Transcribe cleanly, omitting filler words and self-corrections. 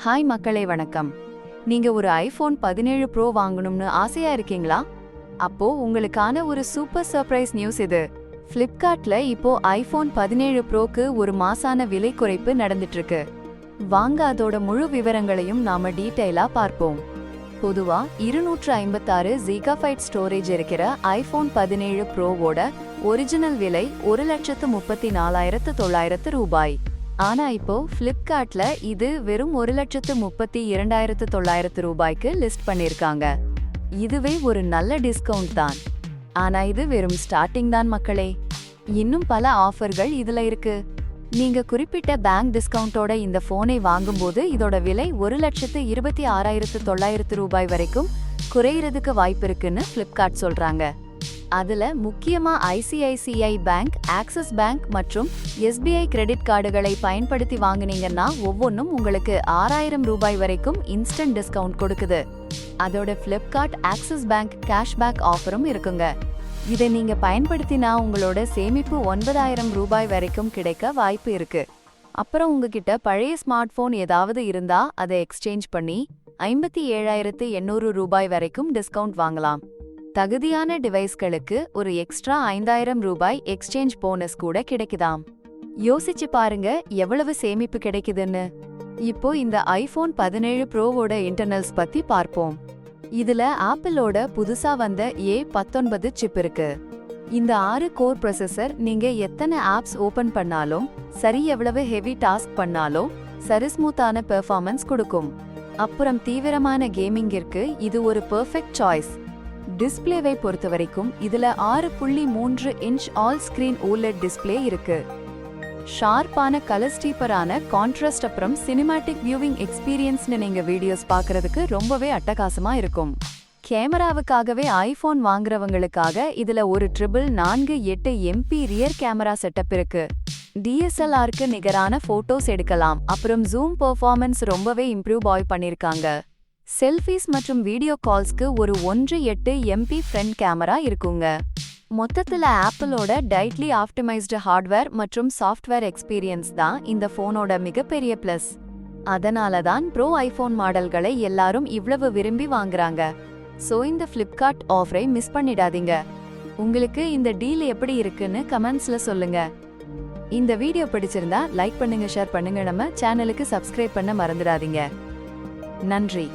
Hi மக்களே, வணக்கம். நீங்க ஒரு ஐபோன் 17 ப்ரோ வாங்கணும்னு ஆசையா இருக்கீங்களா? அப்போ உங்களுக்கான ஒரு சூப்பர் சர்ப்ரைஸ் நியூஸ் இது. ஃப்ளிப்கார்ட்ல இப்போ ஐபோன் 17 ப்ரோக்கு ஒரு மாசான விலை குறைப்பு நடந்துட்டு இருக்கு. வாங்க அதோட முழு விவரங்களையும் நாம டீடைலா பார்ப்போம். பொதுவா 256 ஜிகாபைட் ஸ்டோரேஜ் இருக்கிற ஐபோன் 17 ப்ரோவோட ஒரிஜினல் விலை 1,34,900 ரூபாய். ஆனா இப்போ ஃப்ளிப்கார்ட்ல இது வெறும் 1,32,900 ரூபாய்க்கு லிஸ்ட் பண்ணிருக்காங்க. இதுவே ஒரு நல்ல டிஸ்கவுண்ட் தான். ஆனா இது வெறும் ஸ்டார்டிங் தான் மக்களே. இன்னும் பல ஆஃபர்கள் இதுல இருக்கு. நீங்க குறிப்பிட்ட பேங்க் டிஸ்கவுண்டோட இந்த போனை வாங்கும்போது இதோட விலை 1,26,900 ரூபாய் வரைக்கும் குறையறதுக்கு வாய்ப்பு இருக்குன்னு ஃப்ளிப்கார்ட் சொல்றாங்க. அதுல முக்கியமா ஐசிஐசிஐ பேங்க், ஆக்சிஸ் பேங்க் மற்றும் எஸ்பிஐ கிரெடிட் கார்டுகளை பயன்படுத்தி வாங்குனீங்கன்னா ஒவ்வொன்றும் உங்களுக்கு 6,000 ரூபாய் வரைக்கும் இன்ஸ்டன்ட் டிஸ்கவுண்ட் கொடுக்குது. அதோட ஃப்ளிப்கார்ட் ஆக்சிஸ் பேங்க் கேஷ்பேக் ஆஃபரும் இருக்குங்க. இதை நீங்க பயன்படுத்தினா உங்களோட சேமிப்பு 9,000 ரூபாய் வரைக்கும் கிடைக்க வாய்ப்பு இருக்கு. அப்புறம் உங்ககிட்ட பழைய ஸ்மார்ட் போன் ஏதாவது இருந்தா அதை எக்ஸ்சேஞ்ச் பண்ணி 57,800 ரூபாய் வரைக்கும் டிஸ்கவுண்ட் வாங்கலாம். தகுதியான டிவைஸ்களுக்கு ஒரு எக்ஸ்ட்ரா 5,000 ரூபாய் எக்ஸ்சேஞ்ச் போனஸ் கூட கிடைக்குதாம். யோசிச்சு பாருங்க எவ்வளவு சேமிப்பு கிடைக்குதுன்னு. இப்போ இந்த ஐபோன் 17 ப்ரோவோட இன்டர்னல்ஸ் பத்தி பார்ப்போம். இதுல ஆப்பிளோட புதுசா வந்த A19 சிப் இருக்கு. இந்த 6 கோர் ப்ராசஸர் நீங்க எத்தனை ஆப்ஸ் ஓபன் பண்ணாலும் சரி, எவ்வளவு ஹெவி டாஸ்க் பண்ணாலும் சரி ஸ்மூத்தான பெர்ஃபார்மன்ஸ் கொடுக்கும். அப்புறம் தீவிரமான கேமிங்கிற்கு இது ஒரு பெர்ஃபெக்ட் சாய்ஸ். டிஸ்பிளேவை பொறுத்தவரைக்கும் இதுல 6.3 inch all screen OLED display இருக்கு. ஷார்ப்பான கலர் ஸ்டீப்பரான கான்ட்ராஸ்ட் அப்புறம் சினிமாட்டிக் வியூவிங் எக்ஸ்பீரியன்ஸ்னு நீங்க வீடியோஸ் பார்க்கறதுக்கு ரொம்பவே அட்டகாசமா இருக்கும். கேமராவுக்காகவே ஐபோன் வாங்குறவங்களுக்காக இதுல ஒரு 448 MP ரியர் கேமரா செட்டப் இருக்கு. DSLRக்கு நிகரான போட்டோஸ் எடுக்கலாம். அப்புறம் ஜூம் பெர்ஃபார்மன்ஸ் ரொம்பவே இம்ப்ரூவ் பண்ணிருக்காங்க. செல்ஃபீஸ் மற்றும் வீடியோ கால்ஸ்க்கு ஒரு 1.8 MP ஃப்ரண்ட் கேமரா இருக்குங்க. மொத்தத்துல ஆப்பிளோட டைட்லி ஆப்டிமைஸ்டு ஹார்ட்வேர் மற்றும் சாஃப்ட்வேர் எக்ஸ்பீரியன்ஸ் தான் இந்த போனோட மிகப்பெரிய பிளஸ். அதனால தான் ப்ரோ ஐபோன் மாடல்களை எல்லாரும் இவ்வளவு விரும்பி வாங்குறாங்க. சோ இந்த ஃப்ளிப்கார்ட் ஆஃபரை மிஸ் பண்ணிடாதீங்க. உங்களுக்கு இந்த டீல் எப்படி இருக்குன்னு கமெண்ட்ஸ்ல சொல்லுங்க. இந்த வீடியோ பிடிச்சிருந்தா லைக் பண்ணுங்க, ஷேர் பண்ணுங்க. நம்ம சேனலுக்கு சப்ஸ்கிரைப் பண்ண மறந்துடாதீங்க. நன்றி.